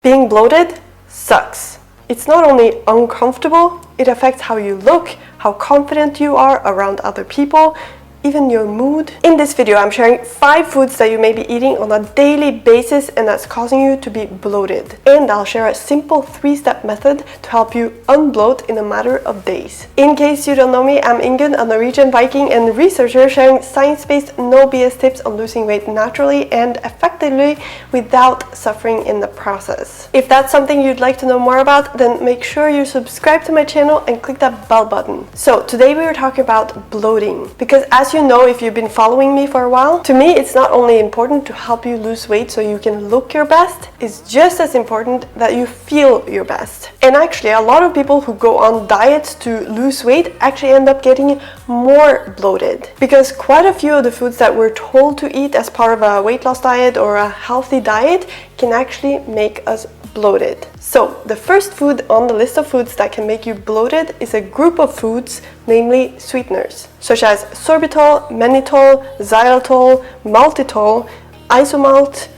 Being bloated sucks. It's not only uncomfortable, it affects how you look, how confident you are around other people, even your mood. In this video, I'm sharing 5 foods that you may be eating on a daily basis and that's causing you to be bloated. And I'll share a simple 3-step method to help you unbloat in a matter of days. In case you don't know me, I'm Ingun, a Norwegian Viking and researcher sharing science-based, no BS tips on losing weight naturally and effectively without suffering in the process. If that's something you'd like to know more about, then make sure you subscribe to my channel and click that bell button. So today we are talking about bloating, because as you know, if you've been following me for a while, to me it's not only important to help you lose weight so you can look your best, it's just as important that you feel your best. And actually a lot of people who go on diets to lose weight actually end up getting more bloated, because quite a few of the foods that we're told to eat as part of a weight loss diet or a healthy diet can actually make us bloated. So the first food on the list of foods that can make you bloated is a group of foods, namely sweeteners, such as sorbitol, mannitol, xylitol, maltitol, isomalt,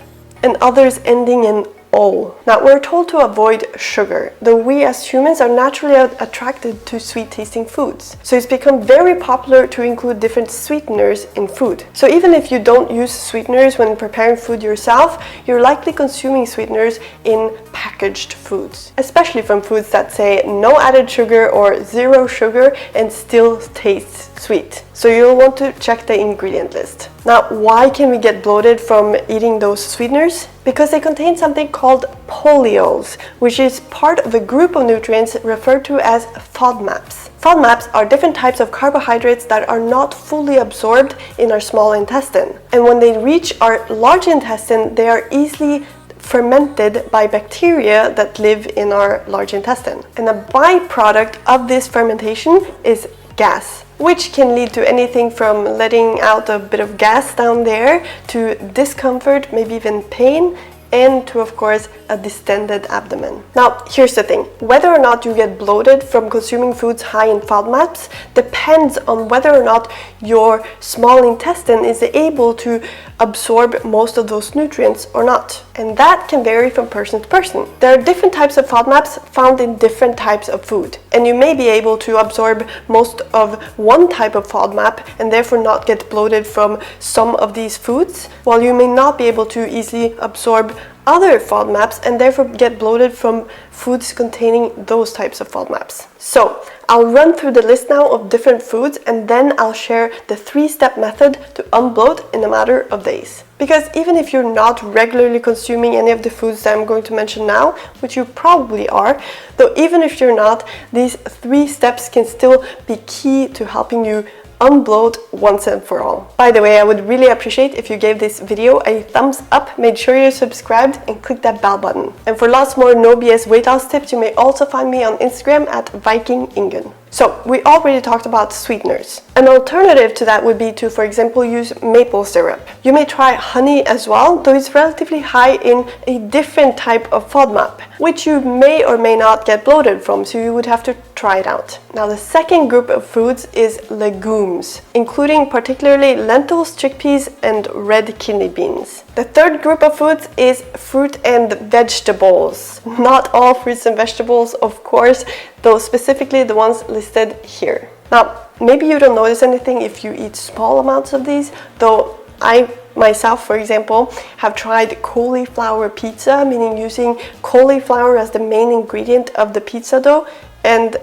and others ending in "ol". Now, we're told to avoid sugar, though we as humans are naturally attracted to sweet tasting foods. So it's become very popular to include different sweeteners in food. So even if you don't use sweeteners when preparing food yourself, you're likely consuming sweeteners in packaged foods, especially from foods that say no added sugar or 0 sugar and still tastes sweet. So you'll want to check the ingredient list. Now, why can we get bloated from eating those sweeteners? Because they contain something called polyols, which is part of a group of nutrients referred to as fodmaps. Fodmaps are different types of carbohydrates that are not fully absorbed in our small intestine. And when they reach our large intestine, they are easily fermented by bacteria that live in our large intestine. And a byproduct of this fermentation is gas, which can lead to anything from letting out a bit of gas down there to discomfort, maybe even pain, and to, of course, a distended abdomen. Now, here's the thing. Whether or not you get bloated from consuming foods high in FODMAPs depends on whether or not your small intestine is able to absorb most of those nutrients or not. And that can vary from person to person. There are different types of FODMAPs found in different types of food. And you may be able to absorb most of one type of FODMAP and therefore not get bloated from some of these foods, while you may not be able to easily absorb other FODMAPs and therefore get bloated from foods containing those types of FODMAPs. So I'll run through the list now of different foods and then I'll share the 3-step method to unbloat in a matter of days. Because even if you're not regularly consuming any of the foods that I'm going to mention now, which you probably are, though even if you're not, these 3 steps can still be key to helping you unbloat once and for all. By the way, I would really appreciate if you gave this video a thumbs up, made sure you're subscribed, and click that bell button. And for lots more no BS weight loss tips, you may also find me on Instagram at VikingIngun. So, we already talked about sweeteners. An alternative to that would be to, for example, use maple syrup. You may try honey as well, though it's relatively high in a different type of FODMAP, which you may or may not get bloated from, so you would have to try it out. Now, the second group of foods is legumes, including particularly lentils, chickpeas, and red kidney beans. The third group of foods is fruit and vegetables. Not all fruits and vegetables, of course, though specifically the ones listed here. Now, maybe you don't notice anything if you eat small amounts of these, though I myself, for example, have tried cauliflower pizza, meaning using cauliflower as the main ingredient of the pizza dough, and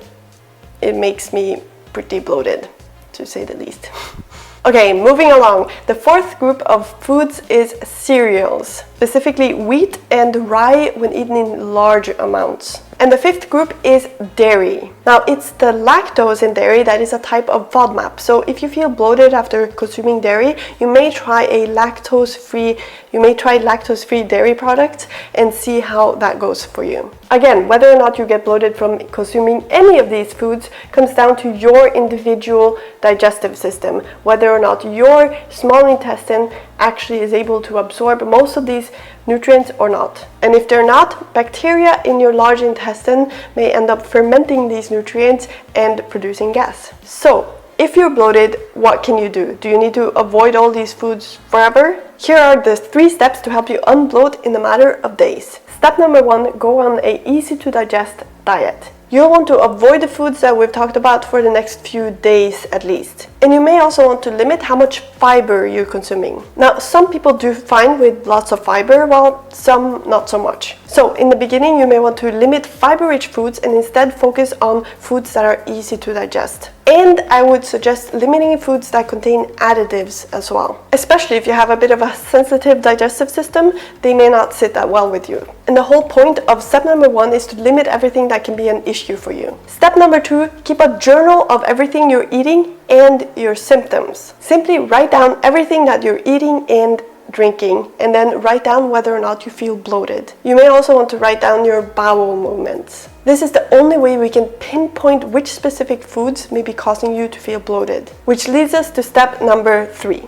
it makes me pretty bloated, to say the least. Okay, moving along. The fourth group of foods is cereals, specifically wheat and rye when eaten in large amounts. And the fifth group is dairy. Now, it's the lactose in dairy that is a type of FODMAP. So if you feel bloated after consuming dairy, you may try lactose-free dairy products and see how that goes for you. Again, whether or not you get bloated from consuming any of these foods comes down to your individual digestive system, whether or not your small intestine actually is able to absorb most of these nutrients or not. And if they're not, bacteria in your large intestine may end up fermenting these nutrients and producing gas. So, if you're bloated, what can you do? Do you need to avoid all these foods forever? Here are the 3 steps to help you unbloat in a matter of days. Step number 1, go on a easy to digest diet. You'll want to avoid the foods that we've talked about for the next few days at least. And you may also want to limit how much fiber you're consuming. Now, some people do fine with lots of fiber, while some not so much. So in the beginning, you may want to limit fiber-rich foods and instead focus on foods that are easy to digest. And I would suggest limiting foods that contain additives as well. Especially if you have a bit of a sensitive digestive system, they may not sit that well with you. And the whole point of step number 1 is to limit everything that can be an issue for you. Step number 2, keep a journal of everything you're eating and your symptoms. Simply write down everything that you're eating and drinking, and then write down whether or not you feel bloated. You may also want to write down your bowel movements. This is the only way we can pinpoint which specific foods may be causing you to feel bloated. Which leads us to step number 3.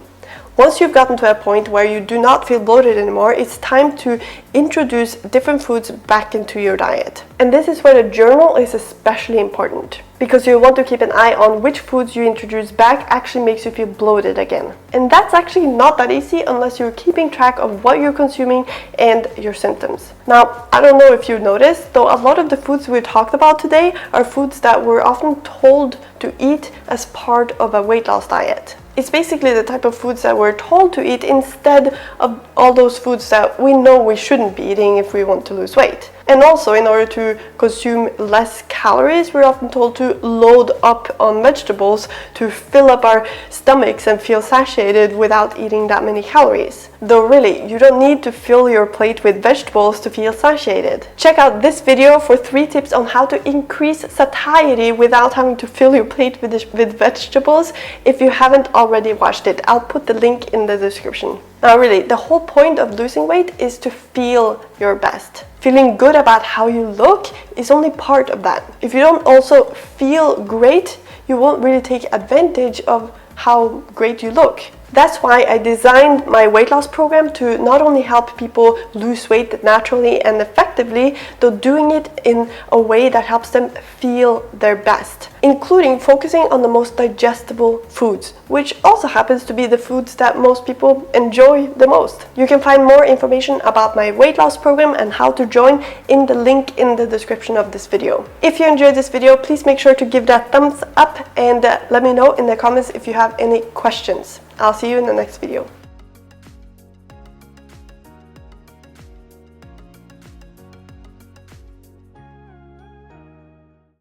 Once you've gotten to a point where you do not feel bloated anymore, it's time to introduce different foods back into your diet. And this is where the journal is especially important, because you want to keep an eye on which foods you introduce back actually makes you feel bloated again. And that's actually not that easy unless you're keeping track of what you're consuming and your symptoms. Now, I don't know if you noticed, though a lot of the foods we've talked about today are foods that we're often told to eat as part of a weight loss diet. It's basically the type of foods that we're told to eat instead of all those foods that we know we shouldn't be eating if we want to lose weight. And also, in order to consume less calories, we're often told to load up on vegetables to fill up our stomachs and feel satiated without eating that many calories. Though really, you don't need to fill your plate with vegetables to feel satiated. Check out this video for 3 tips on how to increase satiety without having to fill your plate with vegetables if you haven't already watched it. I'll put the link in the description. Now really, the whole point of losing weight is to feel your best. Feeling good about how you look is only part of that. If you don't also feel great, you won't really take advantage of how great you look. That's why I designed my weight loss program to not only help people lose weight naturally and effectively, though doing it in a way that helps them feel their best, including focusing on the most digestible foods, which also happens to be the foods that most people enjoy the most. You can find more information about my weight loss program and how to join in the link in the description of this video. If you enjoyed this video, please make sure to give that thumbs up and let me know in the comments if you have any questions. I'll see you in the next video.